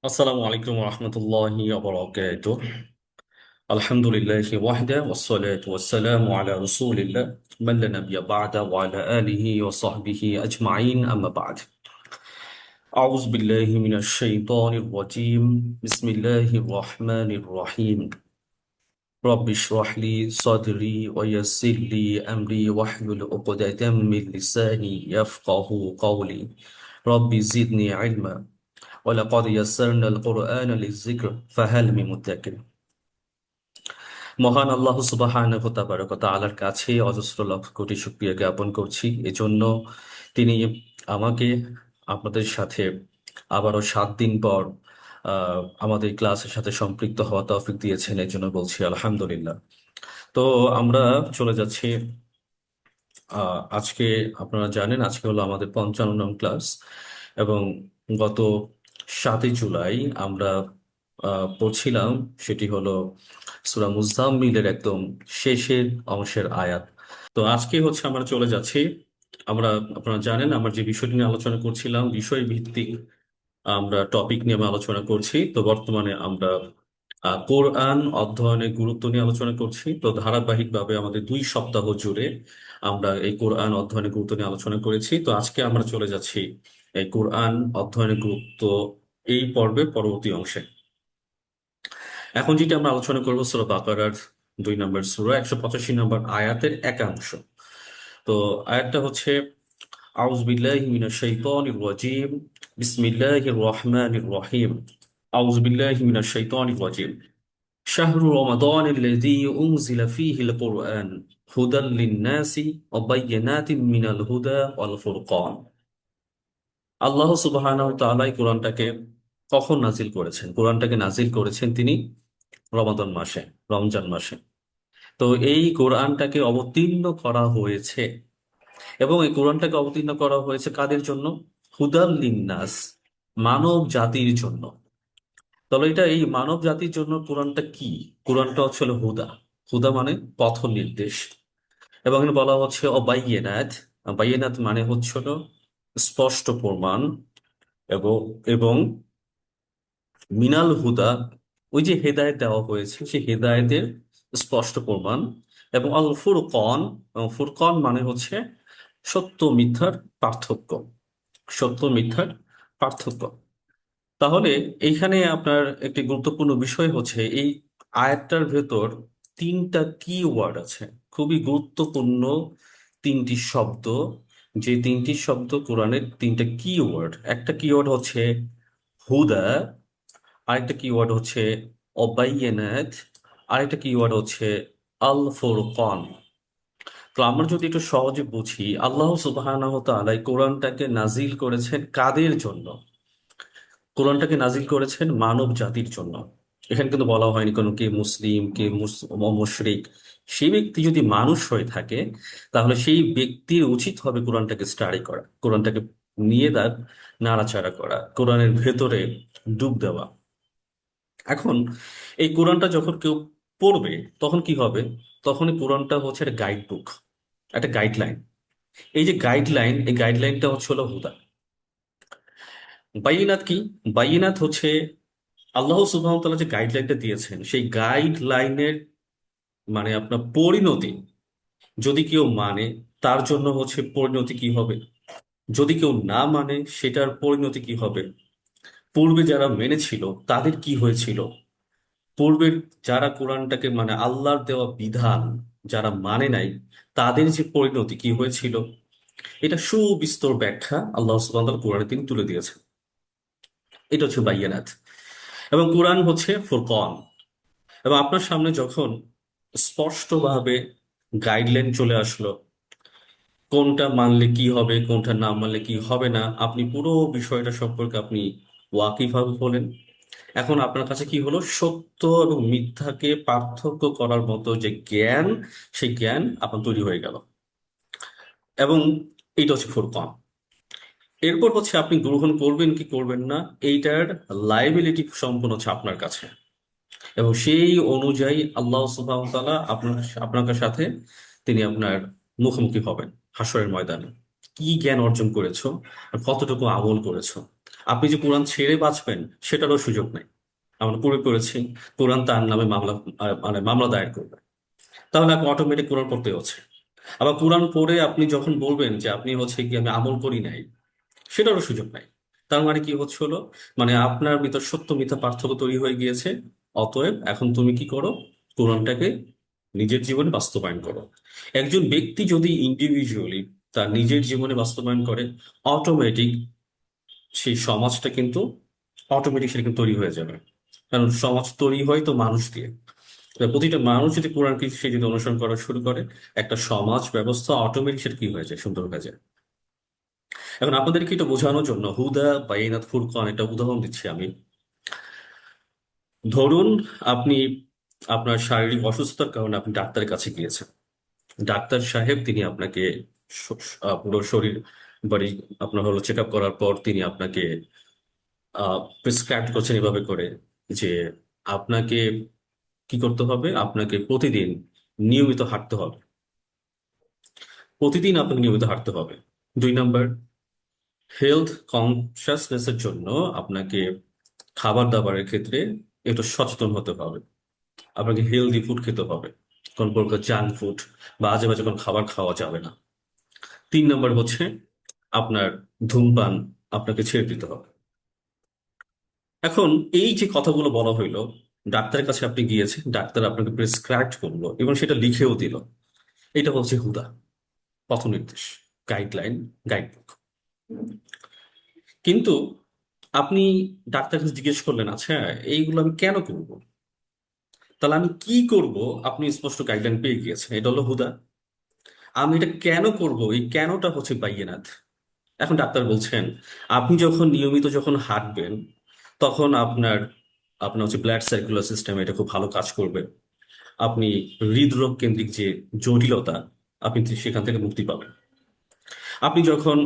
আসসালামু আলাইকুম রহমতুল্লাহি ওয়া আলহামদুলিল্লাহি ওয়াহদা ওয়াসসালাতু ওয়াসসালামু আলা রাসূলিল্লাহ মান লা নাবিয়্যা বা'দা ওয়া আলা আলিহি ওয়া সাহবিহি আজমাইন আম্মা বা'দ। আউযু বিল্লাহি মিনাশ শাইতানির রাজীম। বিসমিল্লাহির রহমানির রহিম। রব্বি ইশরাহ লি সাদরি ওয়া ইয়াসসির লি আমরি ওয়াহলুল উকদাতাম মিন লিসানি ইয়াফকাহু কওলি। রব্বি জিদনি ইলমা ওয়া লাকাদ ইয়াসসারনাল কুরআনা লিয-যিকর ফাহাল মিন মুদ্দাকির। মহান আল্লাহ সুবহানাহু ওয়া তাআলার কাছে অজস্র লক্ষ কোটি শুকরিয়া জ্ঞাপন করছি এজন্য তিনি আমাকে আপনাদের সাথে আবারও 7 দিন পর আমাদের ক্লাসের সাথে সম্পৃক্ত হওয়া তৌফিক দিয়েছেন, এর জন্য বলছি আলহামদুলিল্লাহ। তো আমরা চলে যাচ্ছি আজকে। আপনারা জানেন আজকে হলো আমাদের 55নং ক্লাস এবং গত 7ই জুলাই আমরা পড়ছিলাম, সেটি হলো সূরা মুজাম্মিলের একদম শেষের অংশের আয়াত। তো আজকে হচ্ছে আমরা চলে যাচ্ছি। আমরা, আপনারা জানেন আমরা যে বিষয়টি নিয়ে আলোচনা করছিলাম, বিষয় ভিত্তিক আমরা টপিক নিয়ে আমরা আলোচনা করছি। তো বর্তমানে আমরা কোরআন অধ্যয়নের গুরুত্ব নিয়ে আলোচনা করছি। তো ধারাবাহিকভাবে আমাদের 2 সপ্তাহ জুড়ে আমরা এই কোরআন অধ্যয়নের গুরুত্ব নিয়ে আলোচনা করেছি। তো আজকে আমরা চলে যাচ্ছি এই কোরআন অধ্যয়নের গুরুত্ব এই পর্বে পরবর্তী অংশে। এখন যেটা আমরা আলোচনা করবো সূরা বাকারার 2 নম্বর সূরা 185 নম্বর আয়াতের একাংশ। তো আয়াতটা হচ্ছে আউযু বিল্লাহি মিনাশ শাইতানির রাজীম বিসমিল্লাহির রহমানির রহিম। আউযু বিল্লাহি মিনাশ শাইতানির রাজীম। শাহরু রমাদানিল্লাযী উনজিলা ফীহিল কুরআন হুদাল লিন-নাসি ওয়া বায়্যিনাতিম মিনাল হুদা ওয়াল ফুরকান। আল্লাহ সুবহানাহু ওয়া তাআলা এই কোরআনটাকে কখন নাজিল করেছেন? কোরআনটাকে নাজিল করেছেন তিনি রমাদান মাসে, রমজান মাসে। তো এই কোরআনটাকে অবতীর্ণ করা হয়েছে এবং এই কোরআনটাকে অবতীর্ণ করা হয়েছে কাদের জন্য? হুদাল লিন্নাস, মানব জাতির জন্য। তাহলে এটা এই মানব জাতির জন্য কোরআনটা কি? কোরআনটা হচ্ছে হলো হুদা। হুদা মানে পথ নির্দেশ। এবং এখানে বলা হচ্ছে অবাইয়েনাথ। বাইয়েনাথ মানে হচ্ছে হলো স্পষ্ট প্রমাণ। এবং এবং মিনাল হুদা, ওই যে হেদায়েত দেওয়া হয়েছে সেই হেদায়েতের স্পষ্ট প্রমাণ। এবং আল ফুরকন, ফুরকন মানে হচ্ছে সত্য মিথ্যার পার্থক্য। সত্য মিথ্যার পার্থক্য। তাহলে এইখানে আপনার একটি গুরুত্বপূর্ণ বিষয় হচ্ছে এই আয়াতটার ভেতর 3টা কি ওয়ার্ড আছে, খুবই গুরুত্বপূর্ণ 3টি শব্দ। যে 3টি শব্দ কোরআনের 3টা কি ওয়ার্ড। একটা কিওয়ার্ড হচ্ছে হুদা, আরেকটা কিওয়ার্ড হচ্ছে অবাইয়েনাত, আরেকটা কিওয়ার্ড হচ্ছে আল ফুরকান। তো আমরা যদি একটু সহজে বুঝি, আল্লাহ সুবহানাহু ওয়া তাআলা এই কোরআনটাকে নাজিল করেছেন কাদের জন্য? কোরআনটাকে নাজিল করেছেন মানব জাতির জন্য। এখানে কিন্তু বলা হয়নি কোনো কে মুসলিম কে মুশরিক। সেই ব্যক্তি যদি মানুষ হয়ে থাকে তাহলে সেই ব্যক্তির উচিত হবে কোরআনটাকে স্টাডি করা, কোরআনটাকে নিয়ে তার নাড়াচাড়া করা, কোরআনের ভেতরে ডুব দেওয়া। এখন এই কোরআনটা যখন কেউ পড়বে তখন কি হবে? তখন এই কোরআনটা হচ্ছে একটা গাইড বুক, একটা গাইডলাইন। এই যে গাইডলাইন, এই গাইডলাইনটা হচ্ছে হলো হুদা। বাইনাত কি? বাইনাত হচ্ছে আল্লাহ সুবহানাহু ওয়া তাআলা যে গাইডলাইনটা দিয়েছেন সেই গাইডলাইনের মানে আপনার পরিণতি, যদি কেউ মানে তার জন্য হচ্ছে পরিণতি কি হবে, যদি কেউ না মানে সেটার পরিণতি কি হবে, পূর্বে যারা মেনেছিল তাদের কি হয়েছিল, পূর্বের যারা কোরআনটাকে মানে আল্লাহর দেওয়া বিধান যারা মানে নাই তাদের যে পরিণতি কি হয়েছিল, এটা সুবিস্তর ব্যাখ্যা আল্লাহ সুবহানাহু ওয়া তাআলা কোরআনে তিনি তুলে দিয়েছেন। এটা হচ্ছে বাইয়ানাত। এবং কোরআন হচ্ছে ফুরকান। এবং আপনার সামনে যখন স্পষ্টভাবে গাইডলাইন চলে আসলো, কোনটা মানলে কি হবে কোনটা না মানলে কি হবে না, আপনি পুরো বিষয়টা সম্পর্কে আপনি ওয়াকিফ হলেন। এখন আপনার কাছে কি হলো? সত্য এবং মিথ্যাকে পার্থক্য করার মতো যে জ্ঞান, সেই জ্ঞান আপনার তৈরি হয়ে গেল। এবং এইটা হচ্ছে ফুরকান। এরপর হচ্ছে আপনি গ্রহণ করবেন কি করবেন না, এইটার লাইবিলিটি সম্পূর্ণ হচ্ছে আপনার কাছে। এবং সেই অনুযায়ী আল্লাহ সুবহানাহু ওয়া তাআলা আপনার সাথে তিনি আপনার মুখোমুখি হবেন হাসরের ময়দানে। কি জ্ঞান অর্জন করেছো আর কতটুকু আমল করেছো। আপনি যে কোরআন ছেড়ে বাঁচবেন সেটারও সুযোগ নেই। আমরা পূর্বে করেছি কোরআন তার নামে মামলা, মানে মামলা দায়ের করবে, তাহলে আপনি অটোমেটিক কোরআন পড়তে হচ্ছে। আবার কোরআন পড়ে আপনি যখন বলবেন যে আপনি হচ্ছে কি আমি আমল করি নাই, সেটারও সুযোগ নাই। তার মানে কি হচ্ছে হলো, মানে আপনার ভিতর সত্য মিথ্যা পার্থক্য তৈরি হয়ে গিয়েছে। অতএব এখন তুমি কি করো, কোরআনটাকে নিজের জীবনে বাস্তবায়ন করো। একজন ব্যক্তি যদি ইন্ডিভিজুয়ালি তার নিজের জীবনে বাস্তবায়ন করে, অটোমেটিক সেই সমাজটা কিন্তু অটোমেটিক সেটা কিন্তু তৈরি হয়ে যাবে। কারণ সমাজ তৈরি হয় তো মানুষ দিয়ে। তো প্রতিটা মানুষ যদি কোরআনকে সে যদি অনুসরণ করা শুরু করে, একটা সমাজ ব্যবস্থা অটোমেটিক সেটা কি হয়ে যায়, সুন্দর হয়ে যায়। এখন আপনাদেরকে এটা বোঝানোর জন্য হুদা বাইনাত ফুরকান একটা উদাহরণ দিচ্ছি আমি। ধরুন আপনি আপনার শারীরিক অসুস্থতার কারণে আপনি ডাক্তারের কাছে গিয়েছেন। ডাক্তার সাহেব তিনি আপনাকে পুরো শরীর বাড়ি আপনার হলো চেক আপ করার পর তিনি আপনাকে প্রেসক্রাইব করছেন এভাবে করে যে আপনাকে কি করতে হবে, আপনাকে প্রতিদিন নিয়মিত হাঁটতে হবে। প্রতিদিন আপনাকে নিয়মিত হাঁটতে হবে। 2 নাম্বার, হেলথ কনসিয়াসনেসের জন্য আপনাকে খাবার দাবারের ক্ষেত্রে একটু সচেতন হতে হবে। আপনাকে হেলদি ফুড খেতে হবে, কোন প্রকার জাঙ্ক ফুড বা আজে বাজে কোনো খাবার খাওয়া যাবে না। 3 নাম্বার হচ্ছে আপনার ধূমপান আপনাকে ছেড়ে দিতে হবে। এখন এই যে কথাগুলো বলা হইলো, ডাক্তারের কাছে আপনি গিয়েছেন, ডাক্তার আপনাকে প্রেসক্রাইব করলো এবং সেটা লিখেও দিল। এটা হচ্ছে হুদা, পথ নির্দেশ, গাইডলাইন, গাইডবুক। কিন্তু আপনি ডাক্তার কাছে জিজ্ঞেস করলেন, আচ্ছা এইগুলো আমি কেন করব, তাহলে আমি কি করব? আপনি স্পষ্ট গাইডলাইন পেয়ে গিয়েছেন, এটা হলো হুদা। আমি এটা কেন করব, এই কেনটা হচ্ছে বাইয়িনাত। এখন ডাক্তার বলছেন আপনি যখন নিয়মিত যখন হাঁটবেন, তখন আপনার আপনার হচ্ছে ব্লাড সার্কুলার সিস্টেম এটা খুব ভালো কাজ করবে। আপনি হৃদরোগ কেন্দ্রিক যে জটিলতা, আপনি সেখান থেকে মুক্তি পাবেন। আপনি যখন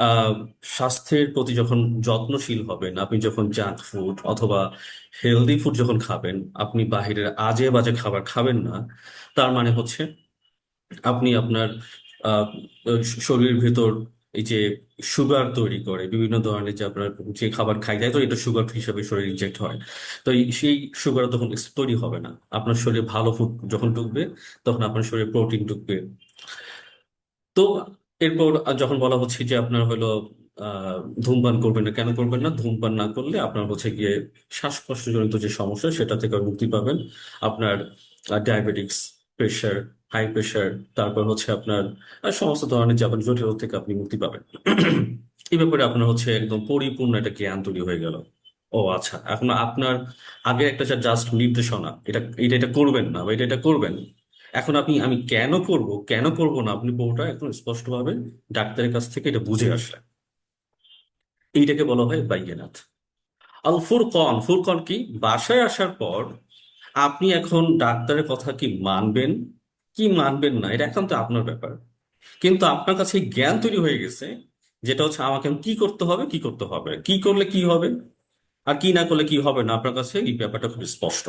আহ স্বাস্থ্যের প্রতি যখন যত্নশীল হবেন, আপনি যখন জাঙ্ক ফুড অথবা হেলদি ফুড যখন খাবেন, আপনি বাহিরের আজে বাজে খাবার খাবেন না, তার মানে হচ্ছে আপনি আপনার আহ, শরীরের ভেতর এই যে সুগার তৈরি করে বিভিন্ন ধরনের যে আপনার যে খাবার খাই যায় তো এটা সুগার হিসেবে শরীরে ইনজেক্ট হয়। তো সেই সুগার তখন তৈরি হবে না। আপনার শরীরে ভালো ফুড যখন ঢুকবে, তখন আপনার শরীরে প্রোটিন ঢুকবে। তো এরপর যখন বলা হচ্ছে যে আপনার হলো আহ ধূমপান করবেন না, কেন করবেন না? ধূমপান না করলে আপনার হচ্ছে গিয়ে শ্বাসকষ্টজনিত যে সমস্যা সেটা থেকে মুক্তি পাবেন। আপনার ডায়াবেটিক্স, প্রেশার, হাই প্রেশার, তারপর হচ্ছে আপনার সমস্ত ধরনের যে আপনার জটিলতা থেকে আপনি মুক্তি পাবেন। এই ব্যাপারে আপনার হচ্ছে একদম পরিপূর্ণ একটা জ্ঞান তৈরি হয়ে গেল। ও আচ্ছা, এখন আপনার আগে একটা জাস্ট নির্দেশনা, এটা এটা এটা করবেন না বা এটা এটা করবেন। এখন আপনি আমি কেন করব কেন করব না, আপনি পুরোটা একদম স্পষ্টভাবে ডাক্তারের কাছ থেকে এটা বুঝে আসলেন। এইটাকে বলা হয় বাইয়িনাত। আল ফুরকন, ফুরকন কি? বাসায় আসার পর আপনি এখন ডাক্তারের কথা কি মানবেন কি মানবেন না, এটা একান্ত আপনার ব্যাপার। কিন্তু আপনার কাছে এই জ্ঞান তৈরি হয়ে গেছে, যেটা হচ্ছে আমাকে এখন কি করতে হবে, কি করতে হবে, কি করলে কি হবে আর কি না করলে কি হবে না, আপনার কাছে এই ব্যাপারটা খুব স্পষ্ট।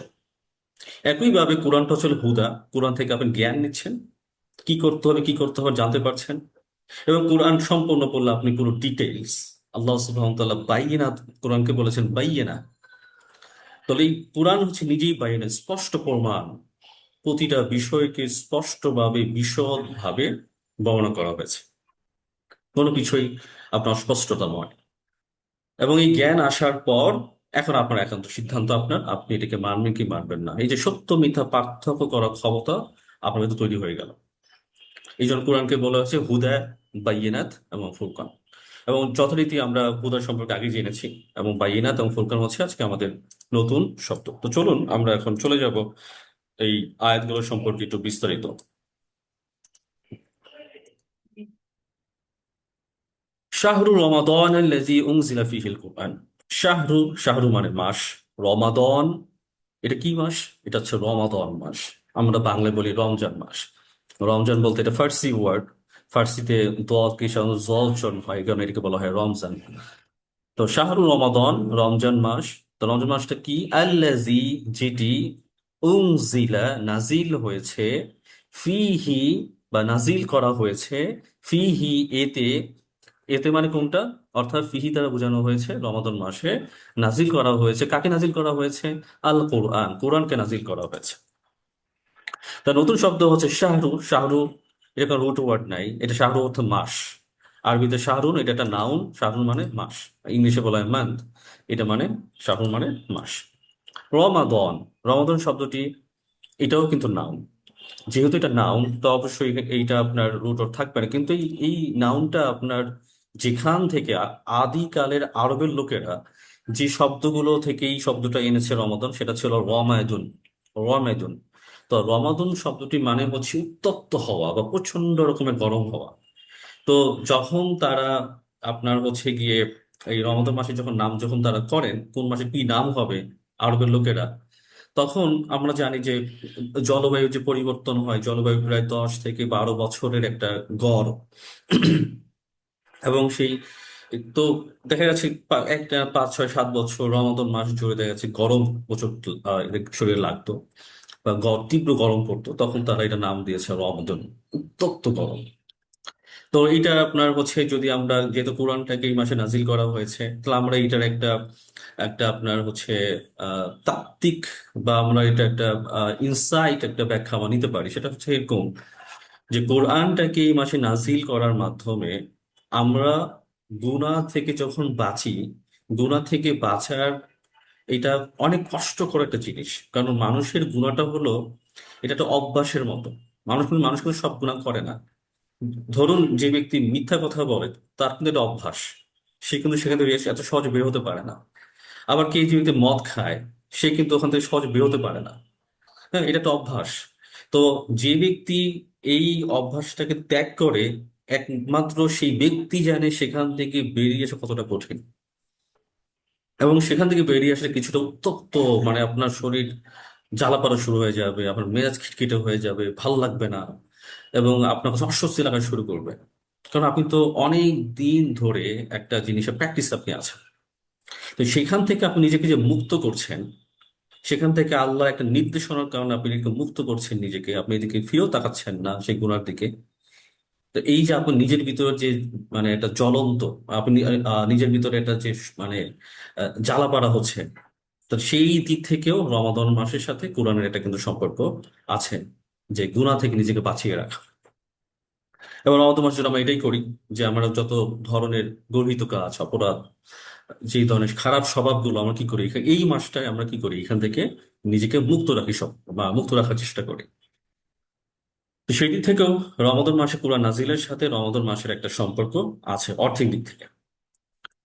একইভাবে কোরআনটা হচ্ছে হুদা। কোরআন থেকে আপনি জ্ঞান নিচ্ছেন, কি করতে হবে কি করতে হবে জানতে পারছেন। এবং কোরআন সম্পূর্ণ পড়লে আপনি পুরো ডিটেইলস, আল্লাহ সুবহানাহু ওয়া তাআলা বাইয়িনা, কোরআনকে বলেছেন বাইয়িনা। তাহলে এই কোরআন হচ্ছে নিজেই বাইয়িনা, স্পষ্ট প্রমাণ। প্রতিটা বিষয়কে স্পষ্টভাবে বিশদভাবে বর্ণনা করা হয়েছে, কোনো কিছুই আপনার অস্পষ্টতা নয়। এবং এই জ্ঞান আসার পর এখন আপনার একান্ত সিদ্ধান্ত আপনার, আপনি এটাকে মানবেন কি মানবেন না। এই যে সত্য মিথ্যা পার্থক্য করার ক্ষমতা আপনার কিন্তু তৈরি হয়ে গেল। এই জন্য কোরআনকে বলা হয়েছে হুদা, বাইয়িনাত এবং ফুরকান। এবং যথারীতি আমরা হুদা সম্পর্কে আগে জেনেছি, এবং বাইয়িনাত এবং ফুরকান হচ্ছে আজকে আমাদের নতুন শব্দ। তো চলুন আমরা এখন চলে যাব এই আয়াতগুলো সম্পর্কে একটু বিস্তারিত। শাহরু রমাদান আল্লাযী উনজিলা ফীহিল কুরআন। শাহরু, শাহরু মানে মাস, রমাদান এটা কি মাস? এটা হচ্ছে রমাদান মাস। আমরা বাংলায় বলি রমজান মাস। রমজান বলতে এটা ফার্সি ওয়ার্ড। ফার্সিতে দল কি জলচন হয়, এই কারণে এটাকে বলা হয় রমজান। তো শাহরু রমাদান, রমজান মাস। তো রমজান মাসটা কি? আল্লাজি, যেটি, উনজিলা, নাজিল হয়েছে, ফিহি বা নাজিল করা হয়েছে, ফিহি এতে। এতে মানে কোনটা? অর্থাৎ ফিহি দ্বারা বোঝানো হয়েছে রমাদান মাসে নাজিল করা হয়েছে। কাকে নাজিল করা হয়েছে? আল কোরআন, কোরআনকে নাজিল করা হয়েছে। তার নতুন শব্দ হচ্ছে শাহরু। শাহরু এটা কোনো রুট ওয়ার্ড নাই, এটা শাহরু অর্থ মাস। আরবিতে শাহরুন এটা একটা নাউন, শাহরুন মানে মাস। ইংলিশে বলা হয় মান্থ, এটা মানে শাহরুন মানে মাস। রমাদন, রমাদন শব্দটি এটাও কিন্তু নাউন। যেহেতু এটা নাউন তো অবশ্যই এইটা আপনার রুট ওয়ার্ড থাকবে না, কিন্তু এই নাউনটা আপনার যেখান থেকে আদিকালের আরবের লোকেরা যে শব্দগুলো থেকে এই শব্দটা এনেছে রমাদন, সেটা ছিল রমায়দুন। রমায়দুন। তো রমাদুন শব্দটি মানে হচ্ছে উত্তপ্ত হওয়া বা প্রচন্ড রকমের গরম হওয়া। তো যখন তারা আপনার হচ্ছে গিয়ে এই রমাদান মাসে যখন নাম যখন তারা করেন, কোন মাসে কি নাম হবে আরবের লোকেরা, তখন আমরা জানি যে জলবায়ু যে পরিবর্তন হয়, জলবায়ু প্রায় 10 থেকে 12 বছরের একটা গড়। এবং সেই তো দেখা যাচ্ছে একটা 5 6 7 বছর রমাদান মাস জুড়ে দেখা যাচ্ছে গরম প্রচুর এদের শরীরে লাগতো বা তীব্র গরম পড়তো, তখন তারা এটা নাম দিয়েছে রমাদান, উত্তপ্ত গরম। তো এটা আপনার হচ্ছে যদি আমরা, যেহেতু কোরআনটাকে এই মাসে নাজিল করা হয়েছে, তাহলে আমরা এটার একটা একটা আপনার হচ্ছে তাত্ত্বিক বা আমরা এটা একটা ইনসাইট, একটা ব্যাখ্যা আমরা নিতে পারি। সেটা হচ্ছে এরকম যে কোরআনটাকে এই মাসে নাজিল করার মাধ্যমে আমরা গুনাহ থেকে যখন বাঁচি, গুনাহ থেকে বাঁচার এটা অনেক কষ্টকর একটা জিনিস। কারণ মানুষের গুনাহটা হলো এটা একটা অভ্যাসের মতো। মানুষ কিন্তু সব গুনাহ করে না। ধরুন যে ব্যক্তি মিথ্যা কথা বলে, তার কিন্তু এটা অভ্যাস, সে কিন্তু সেখান থেকে এত সহজে বের হতে পারে না। আবার কে যে ব্যক্তি মদ খায়, সে কিন্তু ওখান থেকে সহজে বের হতে পারে না। হ্যাঁ, এটা একটা অভ্যাস। তো যে ব্যক্তি এই অভ্যাসটাকে ত্যাগ করে, একমাত্র সেই ব্যক্তি জানে সেখান থেকে বেরিয়ে আসা কতটা কঠিন। এবং সেখান থেকে বেরিয়ে আসলে কিছুটা উত্তপ্ত, মানে আপনার শরীর জ্বালাপালা শুরু হয়ে যাবে, আপনার মেজাজ খিটখিটে হয়ে যাবে, ভাল লাগবে না, এবং আপনার কাছে অস্বস্তি লাগা শুরু করবে। কারণ আপনি তো অনেক দিন ধরে একটা জিনিসের প্র্যাকটিস আপনি আছেন। তো সেখান থেকে আপনি নিজেকে যে মুক্ত করছেন, সেখান থেকে আল্লাহ একটা নির্দেশনার কারণে আপনি নিজেকে মুক্ত করছেন, নিজেকে আপনি এদিকে ফিরেও তাকাচ্ছেন না সেই গুনার দিকে। তো এই যে আপনি নিজের ভিতরে যে মানে একটা জ্বলন্ত, আপনি নিজের ভিতরে একটা যে মানে জ্বালাপাড়া হচ্ছে, তো সেই দিক থেকেও রমাদান মাসের সাথে কোরআনের একটা কিন্তু সম্পর্ক আছে, যে গুনাহ থেকে নিজেকে বাঁচিয়ে রাখা। এবং রমাদান মাসে আমরা এটাই করি যে আমরা যত ধরনের গর্হিত কাজ, অপরাধ, যেই ধরনের খারাপ স্বভাবগুলো আমরা কি করি, এই মাসটায় আমরা কি করি, এখান থেকে নিজেকে মুক্ত রাখি সব, বা মুক্ত রাখার চেষ্টা করি। তো সেই দিক থেকেও রমাদান মাসে কোরআন নাজিলের সাথে রমাদান মাসের একটা সম্পর্ক আছে অর্থিক দিক থেকে।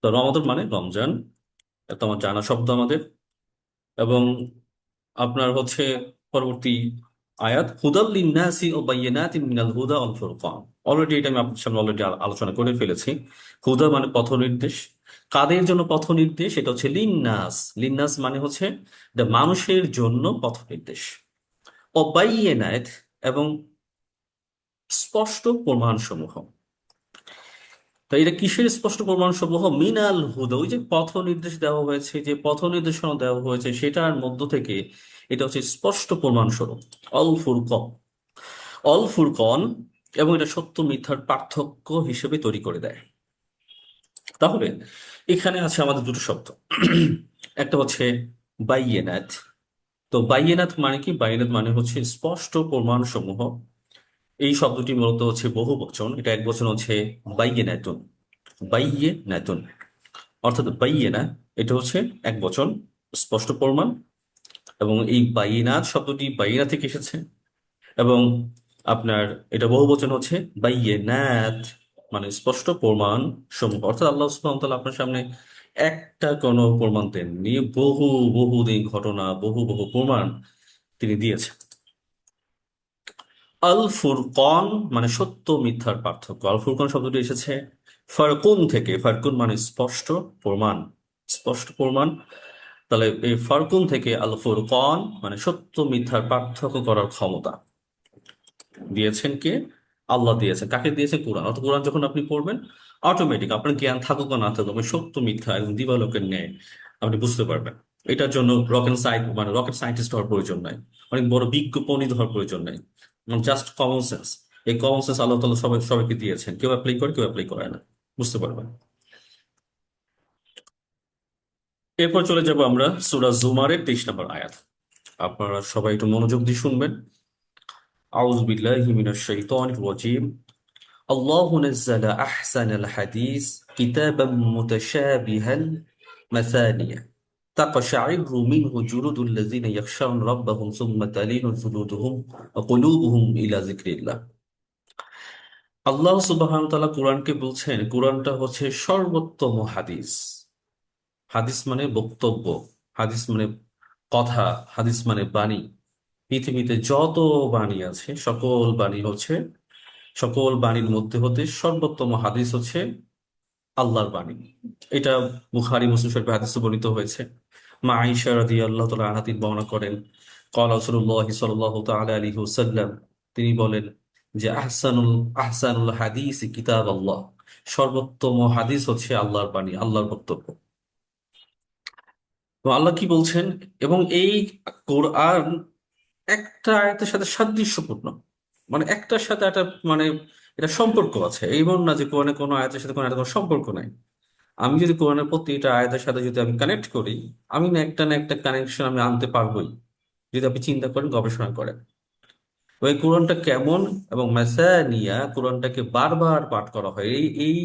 তো রমাদান মানে রমজান, এটা আমার জানা শব্দ আমাদের। এবং আপনার হচ্ছে পরবর্তী আয়াত, হুদাল লিন্নাসি ও বাইয়িনাতিন মিনাল হুদা ওয়াল ফুরকান। অলরেডি এটা আমি আপনার সামনে অলরেডি আলোচনা করে ফেলেছি। হুদা মানে পথ নির্দেশ। কাদের জন্য পথ নির্দেশ? এটা হচ্ছে লিন্নাস। লিন্নাস মানে হচ্ছে এটা মানুষের জন্য পথ নির্দেশ। ও বাইয়িনাত, এবং স্পষ্ট প্রমাণসমূহ। তো এটা কিসের স্পষ্ট প্রমাণ সমূহ? মিনাল হুদা, ওই যে পথ নির্দেশ দেওয়া হয়েছে, যে পথ নির্দেশনা দেওয়া হয়েছে সেটার মধ্য থেকে এটা হচ্ছে স্পষ্ট প্রমাণ স্বরূপ। অল ফুরকন, অল ফুরকন, এবং এটা সত্য মিথ্যার পার্থক্য হিসেবে তৈরি করে দেয়। তাহলে এখানে আছে আমাদের দুটো শব্দ। একটা হচ্ছে বাইয়েনাত। তো বাইয়েনাত মানে কি? বাইয়েনাত মানে হচ্ছে স্পষ্ট প্রমাণ সমূহ। এই শব্দটি মূলত হচ্ছে বহু বচন, এটা এক বচন হচ্ছে বাইয়েনাতুন। বাইয়েনাতুন অর্থাৎ বাইয়েনা, এটা হচ্ছে এক বচন, স্পষ্ট প্রমাণ। এবং এই বাইনাত শব্দটি বাইনা থেকে এসেছে। এবং আপনার এটা বহু বচন হচ্ছে বাইয়েনাত, মানে স্পষ্ট প্রমাণ সমূহ। অর্থাৎ আল্লাহ সুবহানাহু ওয়া তাআলা আপনার সামনে একটা কোনো প্রমাণ দেননি, বহু বহু দিন ঘটনা, বহু বহু প্রমাণ তিনি দিয়েছেন। আল ফুরকন মানে সত্য মিথ্যার পার্থক্য। আল ফুরকন শব্দটি এসেছে ফারকুন থেকে। ফারকুন মানে স্পষ্ট প্রমাণ, স্পষ্ট প্রমাণ। তাহলে এই ফারকুন থেকে আল ফুরকন মানে সত্য মিথ্যার পার্থক্য করার ক্ষমতা দিয়েছেন কে? আল্লাহ দিয়েছেন। কাকে দিয়েছেন? কোরআন। অর্থাৎ কোরআন যখন আপনি পড়বেন, অটোমেটিক আপনার জ্ঞান থাকুক বা না থাকুক, আপনি সত্য মিথ্যা এবং দিবালোকের ন্যায় আপনি বুঝতে পারবেন। এটার জন্য রকেট সায়েন্টিস্ট হওয়ার প্রয়োজন নাই, অনেক বড় বিজ্ঞ পণ্ডিত হওয়ার প্রয়োজন নাই। Just common sense. এই কমন সেন্স আল্লাহ তাআলা সবাইকে দিয়েছেন, কেউ অ্যাপ্লাই করে কেউ অ্যাপ্লাই করে না, বুঝতে পারবেন। এরপর চলে যাব আমরা সূরা জুমারের 23 নম্বর আয়াত। আপনারা সবাই একটু মনোযোগ দিয়ে শুনবেন। আউযু বিল্লাহি মিনাশ শাইতানির রাজিম। আল্লাহু নাজ্জালা আহসানাল হাদিস কিতাবাম মুতাশাবিহান মাসানিয়া তাকশাইরু মিনহু জুলুদুল লাযিনা ইয়াখশাউনা রাব্বাহুম সুম্মা তালিনু জুলুদুহুম ওয়া কুলুবুহুম ইলা যিকরিল্লাহ। আল্লাহ সুবহানাহু ওয়া তাআলা কোরআনকে বলছেন, কোরআনটা হচ্ছে সর্বোত্তম হাদিস। হাদিস মানে বক্তব্য, হাদিস মানে কথা, হাদিস মানে বাণী। পৃথিবীতে যত বাণী আছে সকল বাণীর মধ্যে হতে সর্বোত্তম হাদিস হচ্ছে আল্লাহর বাণী। এটা বুখারী মুসলিম শরীফে হাদিসে বর্ণিত হয়েছে। মা আয়েশা রাদিয়াল্লাহু তাআলা আনহা তিনি বর্ণনা করেন, ক্বালা রাসূলুল্লাহ সাল্লাল্লাহু তাআলা আলাইহি ওয়াসাল্লাম, তিনি বলেন যে আহসানুল হাদিস কিতাব আল্লাহ, সর্বোত্তম হাদিস হচ্ছে আল্লাহর বাণী, আল্লাহর বক্তব্য। তো আল্লাহ কি বলছেন? এবং এই কোরআন একটা আয়াতের সাথে সাদৃশ্যপূর্ণ, মানে একটার সাথে একটা, মানে এটা সম্পর্ক আছে। এইমন না যে কোরআনে কোনো আয়াতের সাথে কোনো আয়াতের কোনো সম্পর্ক নাই। আমি যদি কোরআনের প্রতিটা আয়াতের সাথে যদি আমি কানেক্ট করি, আমি না একটা কানেকশন আমি আনতে পারবোই, যদি আপনি চিন্তা করেন, গবেষণা করেন। তো এই কোরআনটা কেমন, এবং মেসানিয়া কোরআনটাকে বারবার পাঠ করা হয়, এই এই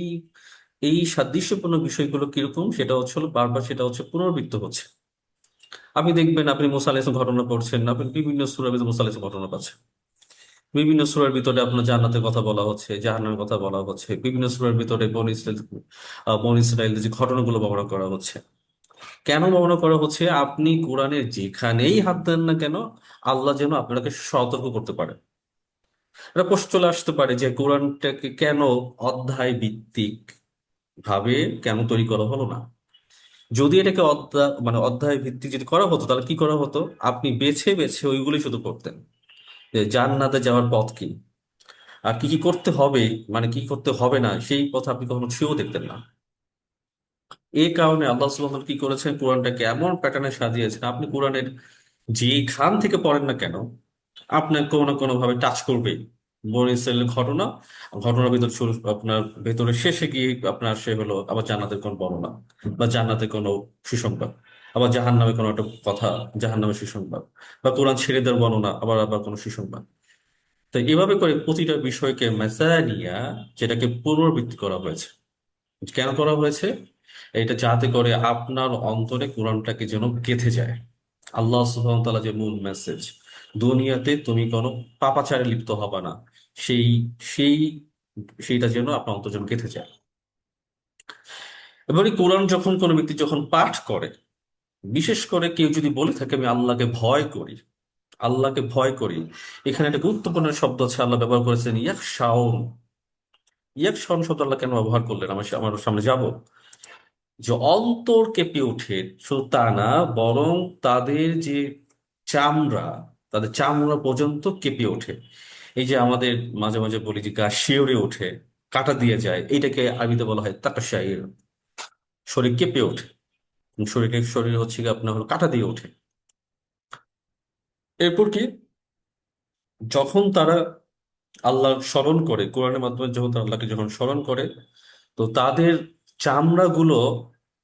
এই সাদৃশ্যপূর্ণ বিষয়গুলো কিরকম সেটা হচ্ছে হলো বারবার সেটা হচ্ছে পুনরাবৃত্ত হচ্ছে। আপনি দেখবেন, আপনি মুসা আলাইহিস সালামের ঘটনা পড়ছেন, আপনি বিভিন্ন সূরার ভিতরে মুসা আলাইহিস সালামের ঘটনা পাচ্ছেন। বিভিন্ন সূরার ভিতরে আপনার জান্নাতের কথা বলা হচ্ছে, জাহান্নামের কথা বলা হচ্ছে। বিভিন্ন সূরার ভিতরে বনী ইসরাইলের যে ঘটনাগুলো বর্ণনা করা হচ্ছে। কেন বর্ণনা করা হচ্ছে? আপনি কোরআনের যেখানেই হাত দেন না কেন, আল্লাহ যেন আপনাকে সতর্ক করতে পারে। এটা প্রশ্ন চলে আসতে পারে যে কোরআনটাকে কেন অধ্যায় ভিত্তিক ভাবে কেন তৈরি করা হলো না? যদি এটাকে অধ্যায় ভিত্তিক যদি করা হতো, তাহলে কি করা হতো? আপনি বেছে বেছে ওইগুলি শুধু করতেন, যে জান্নাতে যাওয়ার পথ কি, আর কি কি করতে হবে, মানে কি করতে হবে না, সেই পথ আপনি কখনো ছুঁয়েও দেখতেন না। এই কারণে আল্লাহ সুবহানাহু ওয়া তাআলা কি করেছেন, কোরআনটাকে এমন প্যাটার্নে সাজিয়েছেন, আপনি কোরআনের যেখান থেকে পড়েন না কেন, আপনার কোনো না কোনো ভাবে টাচ করবে। বনী ইসরাইলের ঘটনার ভিতর শুরু, আপনার ভেতরে শেষে গিয়ে আপনার সে হলো আবার জান্নাতের কোন বর্ণনা, বা জান্নাতের কোনো সুসংবাদ, আবার জাহান্নামে কোনো একটা কথা, জাহান্নামের সুসংবাদ, বা কোরআন ছেড়ে দেওয়ার বর্ণনা, আবার আবার কোনো সুসংবাদ। তো এভাবে করে প্রতিটা বিষয়কে মেসানিয়া, যেটাকে পুনরাবৃত্তি করা হয়েছে। কেন করা হয়েছে? এটা যাতে করে আপনার অন্তরে কোরআনটাকে যেন গেঁথে যায়। আল্লাহ সুবহানাহু ওয়া তাআলা যে মূল মেসেজ, দুনিয়াতে তুমি কোনো পাপাচারে লিপ্ত হবে না, সেই সেই সেইটা যেন আপনার অন্তর যেন গেঁথে যায়। এবারে কোরআন যখন কোনো ব্যক্তি যখন পাঠ করে, বিশেষ করে কেউ যদি বলে থাকে আমি আল্লাহকে ভয় করি, আল্লাহকে ভয় করি, এখানে একটা গুরুত্বপূর্ণ শব্দ আছে, আল্লাহ ব্যবহার করেছেন ইয়াকশাউন। ইয়াকশাউন শব্দ আল্লাহ কেন ব্যবহার করলেন, আমার সামনে যাব। যে অন্তর কেঁপে ওঠে, শুধু তা না, বরং তাদের যে চামড়া, তাদের চামড়া পর্যন্ত কেঁপে ওঠে। এই যে আমাদের মাঝে মাঝে বলি যে গা শিউরে ওঠে, কাটা দিয়ে যায়, এটাকে আরবিতে বলা হয় তাকাশাইর। শরীর কেঁপে ওঠে, শরীর হচ্ছে কি আপনার হলো কাটা দিয়ে ওঠে। এরপর কি, যখন তারা আল্লাহ স্মরণ করে, কোরআনের মাধ্যমে যখন তারা আল্লাহকে যখন স্মরণ করে, তো তাদের চামড়াগুলো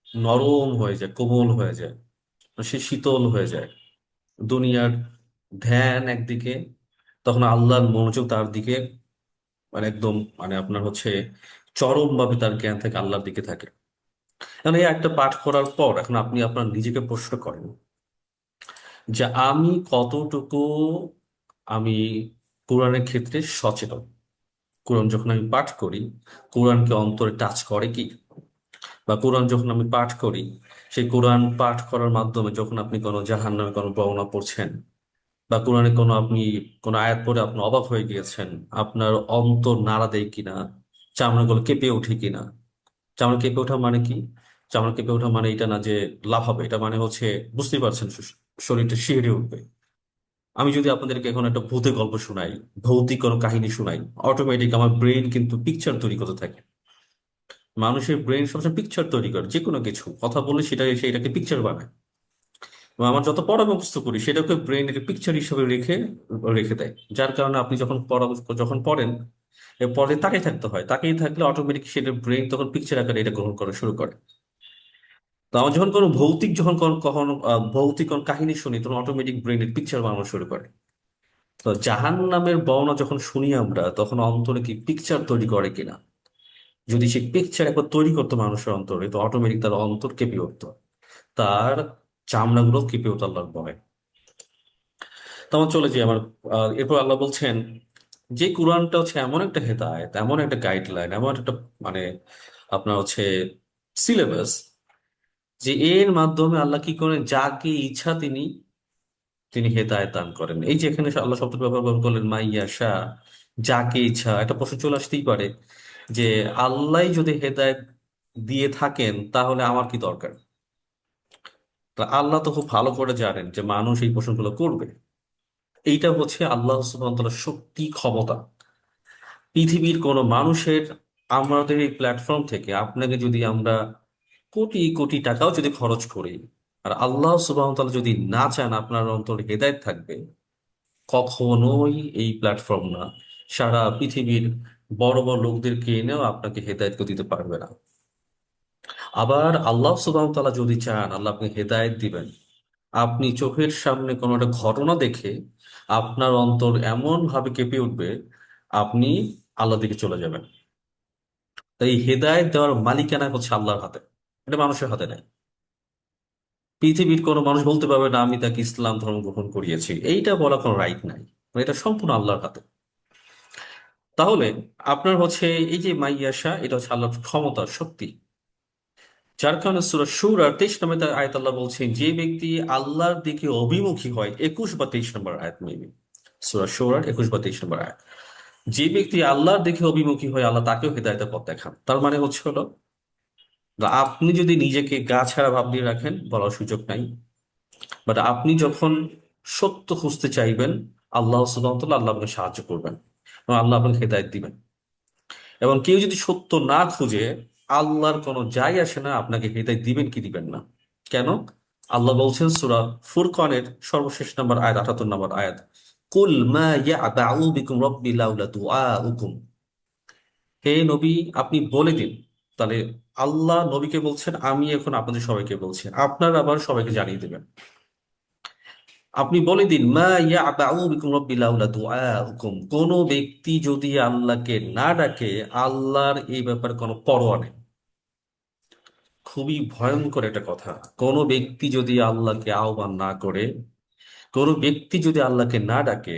নরম হয়ে যায়, কোমল হয়ে যায়, সে শীতল হয়ে যায়। দুনিয়ার ধ্যান একদিকে, তখন আল্লাহর মনোযোগ তার দিকে, মানে একদম, মানে আপনার হচ্ছে চরম ভাবে তার জ্ঞান থেকে আল্লাহর দিকে থাকে। এখন এই একটা পাঠ করার পর এখন আপনি আপনার নিজেকে প্রশ্ন করেন যে আমি কতটুকু, আমি কোরআনের ক্ষেত্রে সচেতন। কোরআন যখন আমি পাঠ করি, কোরআনকে অন্তরে টাচ করে কি? বা কোরআন যখন আমি পাঠ করি, সেই কোরআন পাঠ করার মাধ্যমে যখন আপনি কোনো জাহান্নামে কোনো বর্ণনা পড়ছেন, বা কোরআনে কোনো আপনি কোনো আয়াত পড়ে আপনি অবাক হয়ে গিয়েছেন, আপনার অন্তর নাড়া দেয় কিনা, চামড়াগুলো কেঁপে ওঠে কিনা। চামড়া কেঁপে ওঠা মানে কি? চামড়া কেঁপে ওঠা মানে এটা না যে লাভ হবে, এটা মানে হচ্ছে বুঝতেই পারছেন, শরীরটা শিহরে উঠবে। আমি যদি আপনাদেরকে এখন একটা ভূতের গল্প শোনাই, ভৌতিক কোনো কাহিনী শোনাই, অটোমেটিক আমার ব্রেন কিন্তু পিকচার তৈরি করতে থাকে। মানুষের ব্রেন সবসময় পিকচার তৈরি করে, যে কোনো কিছু কথা বললে সেটাকে পিকচার বানায়। এবং আমার যত পড়া মুখস্থ করি সেটাকে ব্রেনের পিকচার হিসেবে রেখে রেখে দেয়। যার কারণে আপনি যখন পড়েন, এর পরে তাকিয়ে থাকতে হয়, তাকিয়ে থাকলে অটোমেটিক সেটা ব্রেন তখন পিকচার আকারে এটা গ্রহণ করা শুরু করে। তো আমার যখন কোনো ভৌতিক যখন কখনো ভৌতিক কোনো কাহিনী শুনি তখন অটোমেটিক ব্রেনের পিকচার বানানো শুরু করে। তো জাহান্নামের বর্ণনা যখন শুনি আমরা তখন অন্তরে কি পিকচার তৈরি করে কিনা, যদি সে পিকচার একবার তৈরি করতো মানুষের অন্তরে তো অটোমেটিক তার অন্তর কেঁপে উঠতো, তার চামড়াগুলো কেঁপে উঠতো আল্লাহর ভয়। তো আমার চলে যাই আমার এরপর আল্লাহ বলছেন যে কোরআনটা হচ্ছে এমন একটা হেদায়েত, এমন একটা গাইডলাইন, এমন একটা মানে আপনার হচ্ছে সিলেবাস, যে এর মাধ্যমে আল্লাহ কি করেন, যাকে ইচ্ছা তিনি তিনি হেদায়েত দান করেন। এই যে এখানে আল্লাহ শব্দ ব্যবহার করলেন মাইয়া শাহ, যাকে ইচ্ছা, একটা প্রশ্ন চলে আসতেই পারে যে আল্লাহ যদি হেদায়েত দিয়ে থাকেন তাহলে আমার কি দরকার। তা আল্লাহ তো খুব ভালো করে জানেন যে মানুষ এই প্রশ্নগুলো করবে। এইটা হচ্ছে আল্লাহ সুবহানাহু ওয়া তাআলার শক্তি, ক্ষমতা। পৃথিবীর কোনো মানুষের, আমাদের এই প্ল্যাটফর্ম থেকে আপনাকে যদি আমরা কোটি কোটি টাকাও যদি খরচ করি, আর আল্লাহ সুবহানাহু ওয়া তাআলা যদি না চান আপনার অন্তরে হেদায়েত থাকবে, কখনোই এই প্ল্যাটফর্ম না, সারা পৃথিবীর বড় বড় লোকদেরকে এনেও আপনাকে হেদায়েত দিতে পারবে না। আবার আল্লাহ সুবহানাহু ওয়া তাআলা যদি চান আল্লাহ আপনাকে হেদায়েত দিবেন, আপনি চোখের সামনে কোনো একটা ঘটনা দেখে আপনার অন্তর এমন ভাবে কেঁপে উঠবে, আপনি আল্লাহ দিকে চলে যাবেন। তাই হেদায়েত দেওয়ার মালিকানা হচ্ছে আল্লাহর হাতে, এটা মানুষের হাতে নেই। পৃথিবীর কোনো মানুষ বলতে পারবে না আমি তাকে ইসলাম ধর্ম গ্রহণ করিয়েছি, এইটা বলা কোনো রাইট নাই। এটা সম্পূর্ণ আল্লাহর হাতে। তাহলে আপনার হচ্ছে এই যে মাইয়াশা, এটা হচ্ছে আল্লাহর ক্ষমতা, শক্তি। যার কারণে সূরা সূরা 23 নম্বর আয়াত আল্লাহ বলছেন যে ব্যক্তি আল্লাহর দিকে অভিমুখী হয়, 21 বা 23 নম্বর আয়াত মেবি, সূরা সূরার 21 বা 23 নম্বর আয়াত। যে ব্যক্তি আল্লাহর দিকে অভিমুখী হয় আল্লাহ তাকেও হেদায়েতের পথ দেখান। তার মানে হচ্ছে হলো, আপনি যদি নিজেকে গা ছাড়া ভাব দিয়ে রাখেন বলার সুযোগ নাই। বাট আপনি যখন সত্য খুঁজতে চাইবেন, আল্লাহ সুবহানাহু ওয়া তাআলা আল্লাহ আপনাকে সাহায্য করবেন এবং আল্লাহ আপনাকে হেদায়েত দিবেন। এবং কেউ যদি সত্য না খুঁজে, আল্লাহর কোনো যায় আসে না আপনাকে হেদায়েত দিবেন কি দিবেন না। কেন? আল্লাহ বলছেন সূরা ফুরকানের সর্বশেষ নাম্বার আয়াত, 78 নম্বর আয়াত, কুল মা ইয়াবাউ বিকুম রাব্বি লাউলা দুআউকুম। হে নবী, আপনি বলে দিন। তাহলে আল্লাহ নবীকে বলছেন, আমি এখন আপনাদের সবাইকে বলছি, আপনারা আবার সবাইকে জানিয়ে দেবেন। আপনি বলে দিন মা ইয়াবাউ বিকুম রাব্বি লাউলা দুআউকুম, কোন ব্যক্তি যদি আল্লাহকে না ডাকে, আল্লাহর এই ব্যাপারে কোনো পরোয়া নেই। খুবই ভয়ঙ্কর একটা কথা। কোনো ব্যক্তি যদি আল্লাহকে আহ্বান না করে, কোনো ব্যক্তি যদি আল্লাহকে না ডাকে,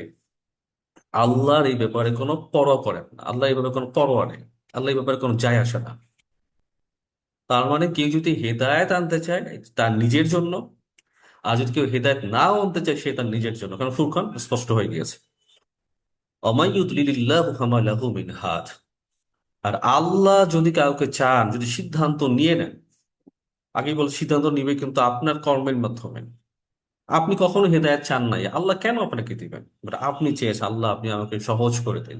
আল্লাহর এই ব্যাপারে কোনো পরোয়া করেন না, আল্লাহ এই ব্যাপারে কোনো পরোয়া নেই, আল্লাহ এই ব্যাপারে কোনো যায় আসে না। তার মানে কেউ যদি হেদায়েত আনতে চায় তার নিজের জন্য, আর যদি কেউ হেদায়েত নাও আনতে চায় সে তার নিজের জন্য, কারণ ফুরকান স্পষ্ট হয়ে গিয়েছে, অমাইয়ুদলিলিল্লাহু ফামা লাহু মিন হাদ। আর আল্লাহ যদি কাউকে চান, যদি সিদ্ধান্ত নিয়ে নেন, আগেই বল সিদ্ধান্ত নিবে কিন্তু আপনার কর্মের মাধ্যমে। আপনি কখনো হেদায়েত চান নাই, আল্লাহ কেন আপনাকে দিবেন? But আপনি চেয়েছেন আল্লাহ আপনি আমাকে সহজ করে দিন,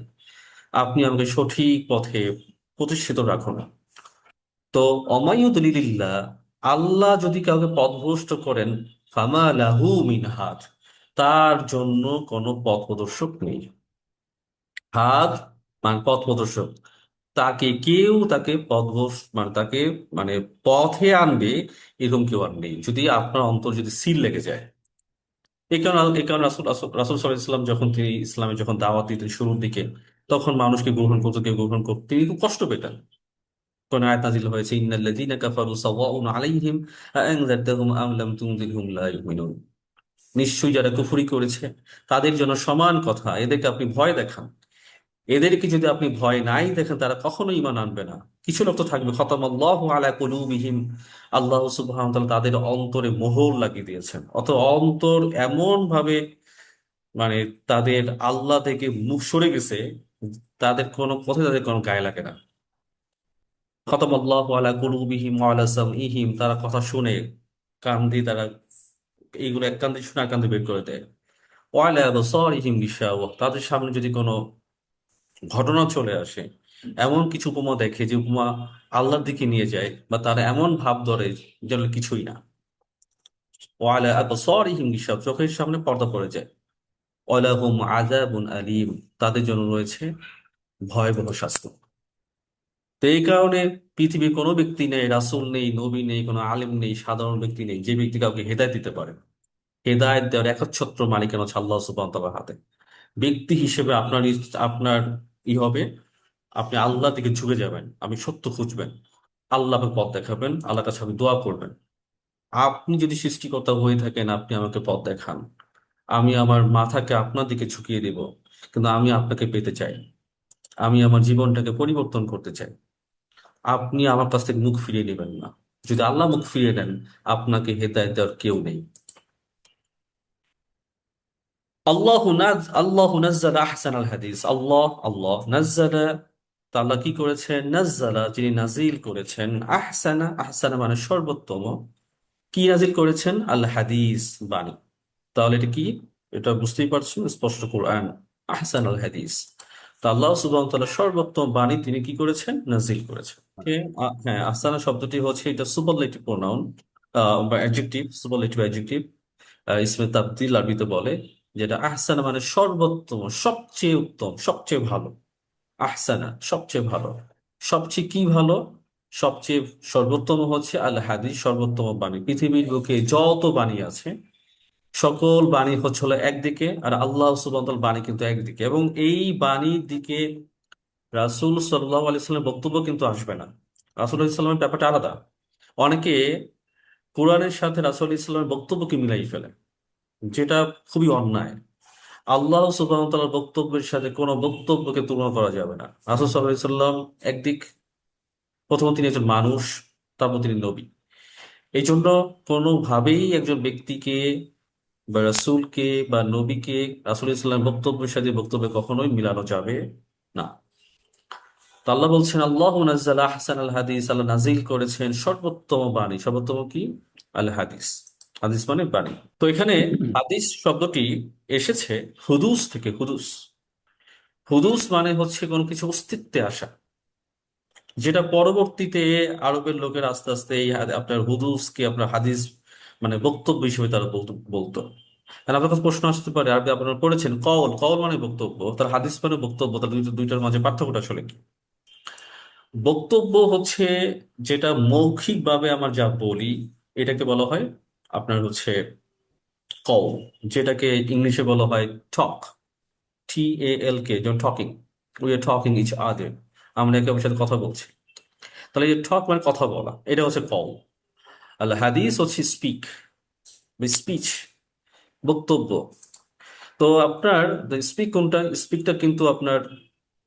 আপনি আমাকে সঠিক পথে প্রতিষ্ঠিত রাখুন। তো অমাইয়ুদলিলিল্লাহ, আল্লাহ যদি কাউকে পথভ্রষ্ট করেন, ফামা লাহু মিন হাদ, তার জন্য কোনো পথ প্রদর্শক নেই। হাত মানে পথ প্রদর্শক, তাকে মানে তাকে মানে পথে আনবে, এরকম কেউ আর নেই যদি আপনার অন্তর যদি সিল লেগে যায়। এই কারণে রাসূল রাসূল রাসূল সাল্লাল্লাহু আলাইহি ওয়াসাল্লাম যখন তিনি ইসলামে যখন দাওয়াত দিতেন শুরুর দিকে, তখন মানুষকে গ্রহণ করতে কেউ গ্রহণ করতে তিনি খুব কষ্ট পেতেন। কোন আয়াত নাযিল হয়েছে, ইন্নাল্লাযীনা কাফারু সাওয়াউন আলাইহিম আ'আনযারতাহুম আম লাম তুনযিরহুম লা ইউমিনুন। নিশ্চয়ই যারা কুফরি করেছে তাদের জন্য সমান কথা, এদেরকে আপনি ভয় দেখান, এদেরকে যদি আপনি ভয় নাই দেখেন তারা কখনো ঈমান আনবে না। কিছু লোক তো থাকবে, খতামাল্লাহু আলা কুলুবিহিম, আল্লাহ সুবহানাহু ওয়া তাআলা তাদের অন্তরে মোহর লাগিয়ে দিয়েছেন। অত অন্তর এমন ভাবে মানে তাদের আল্লাহ থেকে মুখ সরে গেছে, তাদের কোনো কথা তাদের কোনো গায়ে লাগে না। খতামাল্লাহু আলা কুলুবিহিম ওয়া আলা সামঈহিম, তারা কথা শুনে কান দিয়ে তারা এইগুলো এক কান দিয়ে শুনে আর কান দিয়ে বের করে দেয়। ওয়া আলা আবসারিহিম গিশাওয়া, তাদের সামনে যদি কোনো ঘটনা চলে আসে, এমন কিছু উপমা দেখে যে উপমা আল্লাহর দিকে নিয়ে যায়, বা তারা এমন ভাব ধরে যেন কিছুই না। ওয়ালা আবসারিহিম গিশাওয়া, চোখের সামনে পর্দা পড়ে যায়। ওয়ালাহুম আযাবুন আলীম, তাদের জন্য রয়েছে ভয়াবহ শাস্তি। তো এই কারণে পৃথিবীর কোনো ব্যক্তি নেই, রাসূল নেই, নবী নেই, কোনো আলেম নেই, সাধারণ ব্যক্তি নেই যে ব্যক্তি কাউকে হেদায়েত দিতে পারে। হেদায়েত দেওয়ার একচ্ছত্র মালিকানা হচ্ছে আল্লাহ সুবহানাহু ওয়া তাআলার হাতে। ব্যক্তি হিসেবে আপনার হবে, আপনি আল্লাহর দিকে ঝুঁকে যাবেন, আপনি সত্য খুঁজবেন, আল্লাহকে পথ দেখাবেন, আল্লাহর কাছে আপনি দোয়া করবেন। আপনি যদি সৃষ্টিকর্তা হয়ে থাকেন, আপনি আমাকে পথ দেখান, আমি আমার মাথাকে আপনার দিকে ঝুঁকিয়ে দেব, কিন্তু আমি আপনাকে পেতে চাই, আমি আমার জীবনটাকে পরিবর্তন করতে চাই। আপনি আমার কাছ থেকে মুখ ফিরিয়ে নেবেন না। যদি আল্লাহ মুখ ফিরিয়ে নেন, আপনাকে হেদায়েত দেওয়ার কেউ নেই। আল্লাহু নাজ্জালা আহসানাল হাদিস। আল্লাহ আল্লাহ নাজ্জালা, তা আল্লাহ কি করেছেন? নাজ্জালা, যিনি নাজিল করেছেন। আহসানা, আহসানা মানে সর্বোত্তম। কি নাজিল করেছেন? আল হাদিস, বাণী। তাহলে এটা কি? এটা বুঝতেই পারছেন, স্পষ্ট কোরআন। আহসান আল হাদিস, তা আল্লাহ সুবহানাহু ওয়া তাআলা সর্বোত্তম বাণী তিনি কি করেছেন? নাজিল করেছেন। হ্যাঁ, আহসানা শব্দটি হচ্ছে এটা সুপারলেটিভ প্রোনাউন বা অ্যাডজেক্টিভ, সুপারলেটিভ অ্যাডজেক্টিভ, ইসমে তাবদীল আরবিতে বলে। যেটা আহসানা মানে সর্বোত্তম, সবচেয়ে উত্তম, সবচেয়ে ভালো। আহসানা সবচেয়ে ভালো। সবচেয়ে কি ভালো? সবচেয়ে সর্বোত্তম হচ্ছে আল হাদিস, সর্বোত্তম বাণী। পৃথিবীর বুকে যত বাণী আছে, সকল বাণী হচ্ছে হলো একদিকে, আর আল্লাহ সুবহানাহু ওয়া তাআলার বাণী কিন্তু একদিকে। এবং এই বাণীর দিকে রাসূল সাল্লাল্লাহু আলাইহি সাল্লামের বক্তব্য কিন্তু আসবে না। রাসূল সাল্লামের ব্যাপারটা আলাদা। অনেকে কোরআনের সাথে রাসূল ইসলামের বক্তব্যকে মিলাই ফেলে, যেটা খুবই অন্যায়। আল্লাহ সুবহানাহু ওয়া তাআলার বক্তব্যের সাথে কোনো বক্তব্যকে তুলনা করা যাবে না। রাসূল সাল্লাল্লাহু আলাইহি সাল্লাম একদিক, প্রথমত তিনি একজন মানুষ, তারপর তিনি নবী। এই জন্য কোনোভাবেই একজন ব্যক্তিকে বা রাসূলকে বা নবীকে রাসূল ইসলামের বক্তব্যের সাথে বক্তব্যে কখনোই মিলানো যাবে না। তো আল্লাহ বলছেন, আল্লাহু নাজ্জালা আহসানাল হাদিস, আল্লাহ নাজিল করেছেন সর্বোত্তম বাণী। সর্বোত্তম কি? আল হাদিস। হাদিস মানে বাণী। তো এখানে হাদিস শব্দটি এসেছে হুদুস থেকে। হুদুস, হুদুস মানে হচ্ছে কোনো কিছু অস্তিত্বে আসা, যেটা পরবর্তীতে আরবের লোকের আস্তে আস্তে এই আপনার হুদুসকে আপনার হাদিস মানে বক্তব্য হিসেবে তারা বলতো। আর আপনার কাছে প্রশ্ন আসতে পারে, আরবি আপনারা পড়েছেন, কওল, কওল মানে বক্তব্য, তার হাদিস মানে বক্তব্য, তার দুইটার মাঝে পার্থক্যটা আসলে কি? বক্তব্য হচ্ছে যেটা মৌখিকভাবে আমরা যা বলি, এটাকে বলা হয় আপনার হচ্ছে কওল, যেটাকে ইংলিশে বলা হয় টক, TALK, যেমন talking, we are talking each other, আমরা একে অপরের সাথে কথা বলছি। তাহলে এই টক মানে কথা বলা, এটা হচ্ছে কল। আল হাদিস হচ্ছে স্পিক, স্পিচ, বক্তব্য। তো আপনার স্পিক কোনটা? স্পিকটা কিন্তু আপনার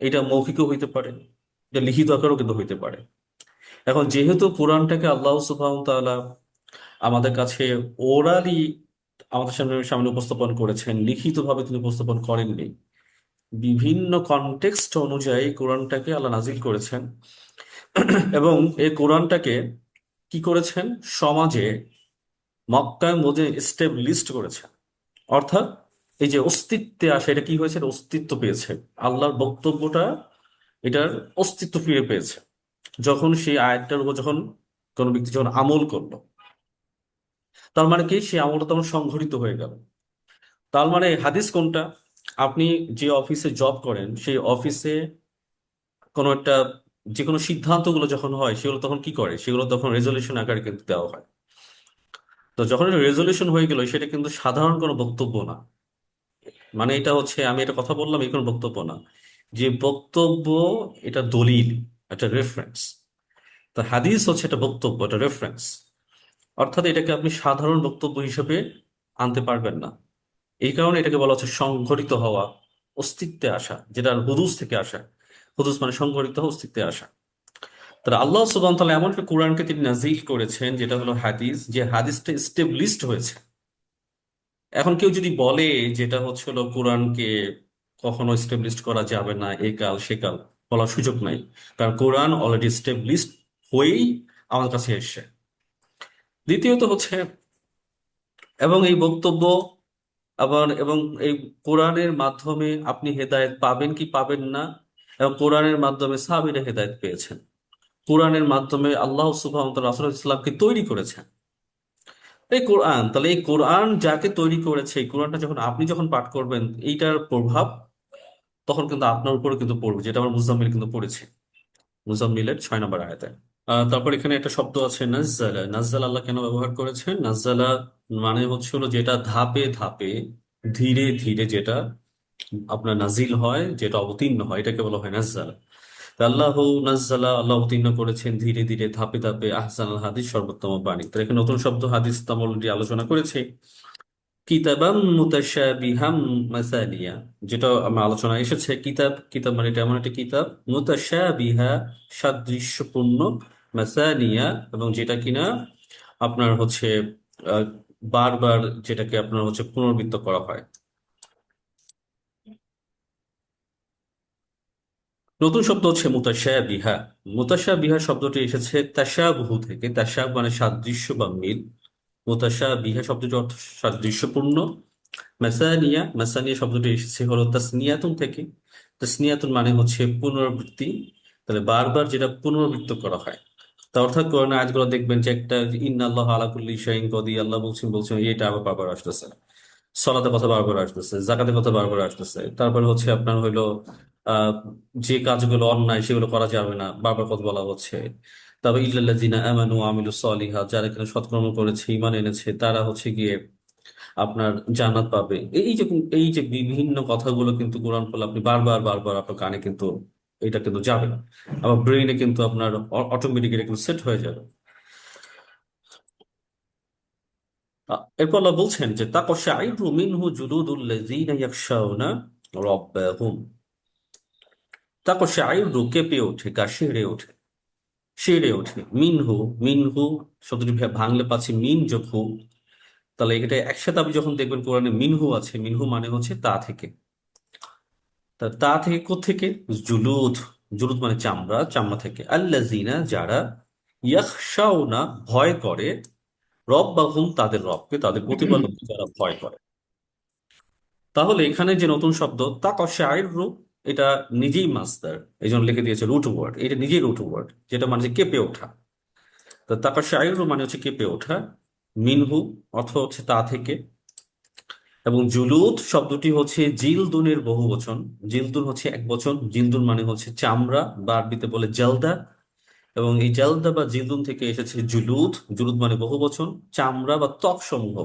এটা মৌখিকও হইতে পারে, এটা লিখিত আকারও কিন্তু হইতে পারে। এখন যেহেতু কোরআনটাকে আল্লাহ সুবহানাহু ওয়া তাআলা আমাদের কাছে ওরালি আমাদের সামনে সামনে উপস্থাপন করেছেন, লিখিতভাবে তিনি উপস্থাপন করেননি। বিভিন্ন কনটেক্সট অনুযায়ী কোরআনটাকে আল্লাহ নাজিল করেছেন। এবং এই কোরআনটাকে কি করেছেন? সমাজে মক্কায় মদিনায় এস্টাবলিশড করেছেন। অর্থাৎ এই যে অস্তিত্বে আসে, এটা কি হয়েছে? এটা অস্তিত্ব পেয়েছে। আল্লাহর বক্তব্যটা এটার অস্তিত্ব ফিরে পেয়েছে যখন সেই আয়াতটার উপর যখন কোনো ব্যক্তি যখন আমল করলো। তার মানে কি? সেই আমলটা তখন সংঘটিত হয়ে গেল। তার মানে হাদিস কোনটা? আপনি যে অফিসে জব করেন, সেই অফিসে কোনো একটা যে কোনো সিদ্ধান্তগুলো যখন হয়, সেগুলো তখন কি করে? সেগুলো তখন রেজলিউশন আকারে কিন্তু দেওয়া হয়। তো যখন এটা রেজলিউশন হয়ে গেল, সেটা কিন্তু সাধারণ কোনো বক্তব্য না। মানে এটা হচ্ছে আমি এটা কথা বললাম, এই কোনো বক্তব্য না। যে বক্তব্য, এটা দলিল, একটা রেফারেন্স। তো হাদিস হচ্ছে একটা বক্তব্য, একটা রেফারেন্স। অর্থাৎ এটাকে আপনি সাধারণ বক্তব্য হিসেবে আনতে পারবেন না। এই কারণে এটাকে বলা হচ্ছে সংঘটিত হওয়া, অস্তিত্বে আসা, যেটা হুদুস থেকে আসা। হুদুস মানে সংঘটিত হওয়া, অস্তিত্বে আসা। তাহলে আল্লাহ সুবহানাহু ওয়া তাআলা এমন একটা কোরআনকে তিনি নাজিল করেছেন, যেটা হলো হাদিস, যে হাদিসটা এস্টাবলিশড হয়েছে। এখন কেউ যদি বলে যেটা হচ্ছে হলো কোরআনকে কখনো এস্টাবলিশ করা যাবে না, এ কাল সে কাল, বলার সুযোগ নাই। কারণ কোরআন অলরেডি এস্টাবলিশ হয়েই আমার কাছে এসছে। দ্বিতীয়ত হচ্ছে, এবং এই বক্তব্য আবার এবং এই কোরআনের মাধ্যমে আপনি হেদায়েত পাবেন কি পাবেন না, এবং কোরআনের মাধ্যমে সাহাবীরা হেদায়েত পেয়েছেন। কোরআনের মাধ্যমে আল্লাহ সুবহানাহু ওয়া তাআলা রাসূলুল্লাহ সাল্লাল্লাহু আলাইহি ওয়াসাল্লামকে তৈরি করেছেন। এই কোরআন, তাহলে এই কোরআন যাকে তৈরি করেছে, এই কোরআনটা যখন আপনি যখন পাঠ করবেন, এইটার প্রভাব তখন কিন্তু আপনার উপরে কিন্তু পড়বে, যেটা আমার মুজাম্মিল কিন্তু পড়েছে। মুজাম্মিলের 6 নম্বর আয়াতে। তারপর এখানে একটা শব্দ আছে নাজ্জালা। নাজ্জালা আল্লাহ কেন ব্যবহার করেছেন? নাজ্জালা মানে হচ্ছে হলো যেটা ধাপে ধাপে, ধীরে ধীরে যেটা আপনার নাজিল হয়, যেটা অবতীর্ণ হয়, এটাকে বলা হয় নাজ্জালা। তা আল্লাহ নাজ্জালা, আল্লাহ অবতীর্ণ করেছেন ধীরে ধীরে, ধাপে ধাপে, আহসানুল হাদিস, সর্বোত্তম বাণী। তো এখানে নতুন শব্দ হাদিস তা অলরেডি আলোচনা করেছে। কিতাবাম মুতাশাবিহাম মাসানিয়া, যেটা আমার আলোচনায় এসেছে। কিতাব, কিতাব মানে এটা এমন একটা কিতাব, মুতাশাবিহা, সাদৃশ্যপূর্ণ, মাসানিয়া, এবং যেটা কিনা আপনার হচ্ছে আহ, বারবার, যেটাকে আপনার হচ্ছে পুনরাবৃত্ত করা হয়। নতুন শব্দ হচ্ছে মুতাশাবিহা। মুতাশাবিহা শব্দটি এসেছে তাশাবুহু থেকে। তাশাব মানে সাদৃশ্য বা মিল। মুতাশাবিহা শব্দটির অর্থ সাদৃশ্যপূর্ণ। মাসানিয়া, মাসানিয়া শব্দটি এসেছে হলো তাসনিয়াতুন থেকে। তাসনিয়াতুন মানে হচ্ছে পুনরাবৃত্তি, তাহলে বারবার যেটা পুনরাবৃত্ত করা হয়। তা অর্থাৎ কোরআনের আয়াতগুলো দেখবেন যে একটা ইন্নাল্লাহ আলা কুল্লি শাইইন কদির, আল্লাহ বলছেন বলছেন, এটা আবার বারবার আসতেছে। সলাতের কথা বারবার আসতেছে, জাকাতের কথা বারবার আসতেছে। তারপরে হচ্ছে আপনার হইলো আহ যে কাজগুলো অন্যায় সেগুলো করা যাবে না, বারবার কথা বলা হচ্ছে। তারপর ইল্লাল্লাযিনা আমানু ওয়া আমিলুস সলিহাত, যারা এখানে সৎকর্ম করেছে, ঈমান এনেছে, তারা হচ্ছে গিয়ে আপনার জান্নাত পাবে। এই যে বিভিন্ন কথাগুলো কিন্তু কোরআন পড়লে আপনি বারবার বারবার আপনার কানে কিন্তু এটা কিন্তু যাবে না, আবার ব্রেইনে কিন্তু আপনার অটোমেটিক এটা কিন্তু সেট হয়ে যাবে। এরপর আল্লাহ বলছেন যে তাকশাইরু মিনহু জুলুদুল্লাযীনা ইয়াখশাউনা রাব্বাহুম। তাকশাইরু, কেঁপে ওঠে, গা শিহরে ওঠে, শিহরে ওঠে। মিনহু, মিনহু শব্দটি ভাঙলে পাচ্ছি মিন যোগ হু। তাহলে এটা একসাথে আপনি যখন দেখবেন কোরআনে মিনহু আছে, মিনহু মানে হচ্ছে তা থেকে। তা তা থেকে কোত্থেকে? জুলুদ, জুলুদ মানে চামড়া, চামড়া থেকে। আল্লাযীনা, যারা, ইয়াখশাউনা, ভয় করে, রব্বাহুম, তাদের রবকে, তাদের প্রতিপালককে যারা ভয় করে। তাহলে এখানে যে নতুন শব্দ তাকশাইরু, এটা নিজেই মাসদার, এই জন্য লিখে দিয়েছে রুট ওয়ার্ড। এটা নিজেই রুট ওয়ার্ড, যেটা মানে হচ্ছে কেঁপে ওঠা। তো তাকশাইরু মানে হচ্ছে কেঁপে ওঠা। মিনহু অর্থ হচ্ছে তা থেকে। এবং জুলুদ শব্দটি হচ্ছে জিলদুনের বহু বচন। জিলদুন হচ্ছে এক বচন, জিলদুন মানে হচ্ছে চামড়া, বা আরবিতে বলে জেলদা। এবং এই জেলদা বা জিলদুন থেকে এসেছে জুলুদ। জুলুদ মানে বহু বচন, চামড়া বা ত্বক সমূহ।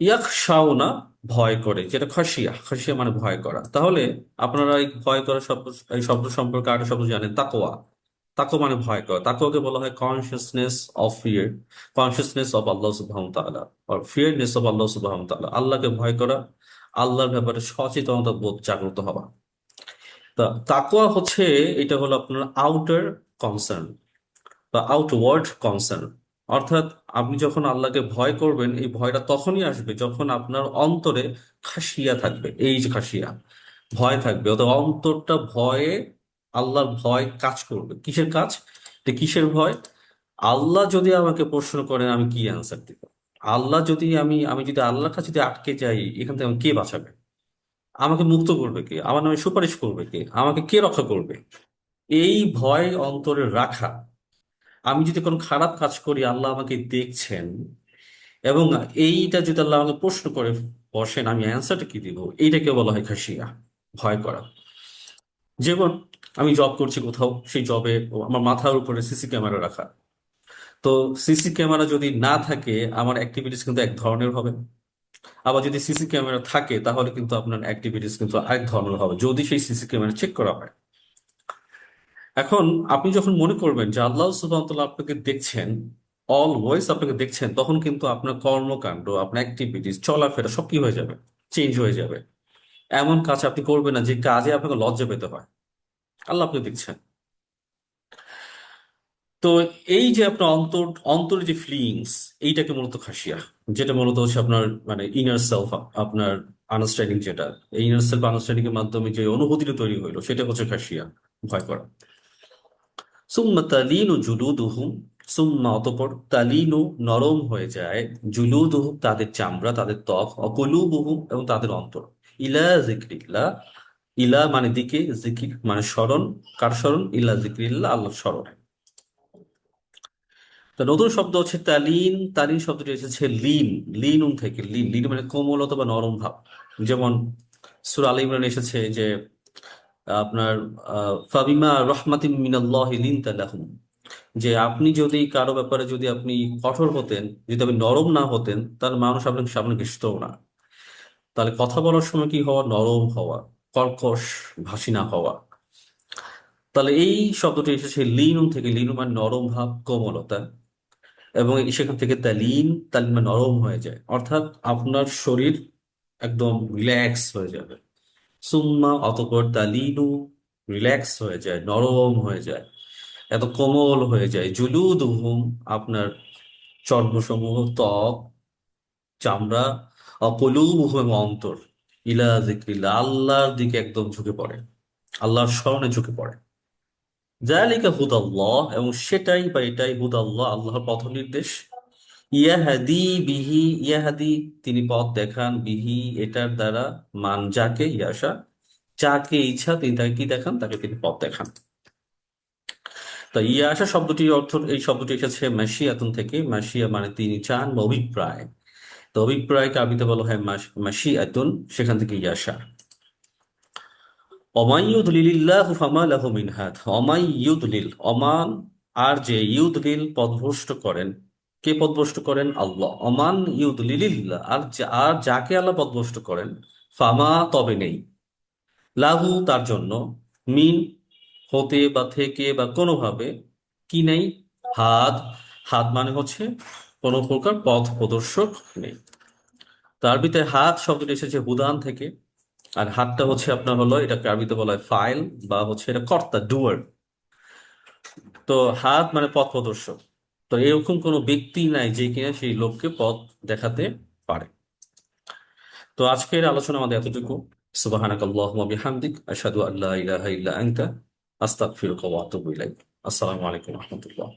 ইয়াখশাউনা, ভয় করে, যেটা খাসিয়া, খাসিয়া মানে ভয় করা। তাহলে আপনারা এই ভয় করা শব্দ, এই শব্দ সম্পর্কে আরেকটা শব্দ জানেন, তাকওয়া। তাকওয়া মানে ভয় করা। তাকওয়াকে বলা হয় consciousness of fear, consciousness of Allah সুবহানাহু ওয়া তাআলা, আর ফিয়ারনেস অফ আল্লাহ সুবহানাহু ওয়া তাআলা, আল্লাহকে ভয় করা, আল্লাহর ব্যাপারে সচেতনতা বোধ জাগ্রত হওয়া। তা তাকওয়া হচ্ছে, এটা হলো আপনার আউটার কনসার্ন বা আউটওয়ার্ড কনসার্ন। অর্থাৎ আপনি যখন আল্লাহকে ভয় করবেন, এই ভয়টা তখনই আসবে যখন আপনার অন্তরে খাসিয়া থাকবে। এই যে খাসিয়া, ভয় থাকবে, অর্থাৎ অন্তরটা ভয়ে, আল্লাহর ভয় কাজ করবে। কিসের কাজ? এটা কিসের ভয়? আল্লাহ যদি আমাকে প্রশ্ন করেন, আমি কি অ্যান্সার দিব? আল্লাহ যদি, আমি যদি আল্লাহর কাছে যদি আটকে যাই, এখান থেকে আমাকে কে বাঁচাবে? আমাকে মুক্ত করবে কে? আমার নামে সুপারিশ করবে কে? আমাকে কে রক্ষা করবে? এই ভয় অন্তরে রাখা। আমি যদি কোনো খারাপ কাজ করি, আল্লাহ আমাকে দেখছেন, এবং এইটা যদি আল্লাহ আমাকে প্রশ্ন করে বসেন, আমি অ্যান্সারটা কি দিব? এইটাকে বলা হয় খাসিয়া, ভয় করা। যেমন আমি জব করছি কোথাও, সেই জবে আমার মাথার উপরে সিসি ক্যামেরা রাখা। তো সিসি ক্যামেরা যদি না থাকে, আমার অ্যাক্টিভিটিস কিন্তু এক ধরনের হবে। আবার যদি সিসি ক্যামেরা থাকে, তাহলে কিন্তু আপনার অ্যাক্টিভিটিস কিন্তু আরেক ধরনের হবে, যদি সেই সিসি ক্যামেরা চেক করা হয়। এখন আপনি যখন মনে করবেন যে আল্লাহ সুবহানাহু ওয়া তাআলা আপনাকে দেখছেন, অলওয়েজ আপনাকে দেখছেন, তখন কিন্তু আপনার কর্মকাণ্ড, আপনার অ্যাক্টিভিটিস, চলাফেরা সব কি হয়ে যাবে? চেঞ্জ হয়ে যাবে। এমন কাজ আপনি করবেন না যে কাজে আপনাকে লজ্জা পেতে হয়। আল্লাহ আপনি দেখছেন। তো এই যে আপনার অন্তর যে ফিলিংস, এইটাকে মূলত খাসিয়া, যেটা মূলত হচ্ছে আপনার মানে ইনার সেলফ, আপনার আন্ডারস্ট্যান্ডিং, যেটা এই ইনার সেলফ আন্ডারস্ট্যান্ডিং এর মাধ্যমে যে অনুভূতিটা তৈরি হইলো, সেটা হচ্ছে খাসিয়া, ভয় করা। সুম্মা তালিনু জুলুদুহুম, সুম্মা অতঃপর, তালিনু নরম হয়ে যায়, জুলুদুহুম তাদের চামড়া, তাদের ত্বক, অকুলুবুহুম এবং তাদের অন্তর, ইলা জিক্রিল্লাহ। ইলা মানে দিকে, জিকির মানে স্মরণ। কার স্মরণ? ইলা জিক্রিল্লাহ, আল্লাহর স্মরণে। তো নতুন শব্দ হচ্ছে তালিন। তালিন শব্দটি এসেছে লিন, লিনুন থেকে। লিন, লিন মানে কোমলতা বা নরম ভাব। যেমন সূরা আলে ইমরান এসেছে যে আপনার ফাবিমা রহমাতিম মিনাল্লাহি লিনতা লাহুম, যে আপনি যদি কারো ব্যাপারে যদি আপনি কঠোর হতেন, যদি আপনি নরম না হতেন, তাহলে মানুষ আপনাকে সামনে ঘেঁষতেও না। তাহলে কথা বলার সময় কি হওয়া? নরম হওয়া, কর্কশ ভাষী না হওয়া। তাহলে এই শব্দটি এসেছে লিনুন থেকে। লিনু মানে নরম ভাব, কোমলতা। এবং সেখান থেকে তালিন, তালিন মানে নরম হয়ে যায়, অর্থাৎ আপনার শরীর একদম রিল্যাক্স হয়ে যাবে। সুম্মা অতঃপর তালিনু, রিল্যাক্স হয়ে যায়, নরম হয়ে যায়, এত কোমল হয়ে যায়। জুলুদুহুম, আপনার চর্মসমূহ, ত্বক, চামড়া, অকুলুবুহুম এবং অন্তর, ইলা যিকরিল্লাহ, আল্লাহর দিকে একদম ঝুঁকে পড়ে, আল্লাহর স্মরণে ঝুঁকে পড়ে। যালিকা হুদাল্লাহ, এবং সেটাই বা এটাই হুদাল্লাহ, আল্লাহর পথ নির্দেশ। ইয়াহাদি বিহি, ইয়াহাদি তিনি পথ দেখান, বিহি এটার দ্বারা, মান যাকে, ইয়াশা যাকে ইচ্ছা তিনি তাকে কি দেখান? তাকে তিনি পথ দেখান। তো ইয়াশা শব্দটির অর্থ, এই শব্দটি এসেছে মাশিয়াতুন থেকে। মাশিয়া মানে তিনি চান বা অভিপ্রায়। তো অভিপ্রায়কে আরবিতে বলা হয় মাশিয়াতুন, সেখান থেকে ইয়াশা। অমাইয়ুদলিলিল্লাহু ফামা লাহু মিন হাদ। অমাইয়ুদলিল, অমান, আর যে ইউদলিল পথভ্রষ্ট করেন, কে পথভ্রষ্ট করেন? আল্লাহ। অমান ইউদলিলিল্লাহ, আর যাকে আল্লাহ পথভ্রষ্ট করেন, ফামা তবে নেই, লাহু তার জন্য, মিন হতে বা থেকে বা কোনোভাবে, কি নেই? হাদ। হাদ মানে হচ্ছে কোনো প্রকার পথ প্রদর্শক নেই। তো আরবিতে হাত শব্দটি এসেছে হুদান থেকে। আর হাতটা হচ্ছে আপনার হলো, এটাকে আরবিতে বলা হয় ফাইল, বা হচ্ছে এটা কর্তা, ডুয়ার। তো হাত মানে পথ প্রদর্শক। তো এরকম কোনো ব্যক্তি নাই যে কিনা সেই লোককে পথ দেখাতে পারে। তো আজকের আলোচনা আমাদের এতটুকু। সুবহানাক আল্লাহুম্মা বিহামদিক, আশহাদু আল্লা ইলাহা ইল্লা আনতা, আস্তাগফিরুকা ওয়া আতুবু ইলাইক। আসসালামু আলাইকুম ওয়া রাহমাতুল্লাহ।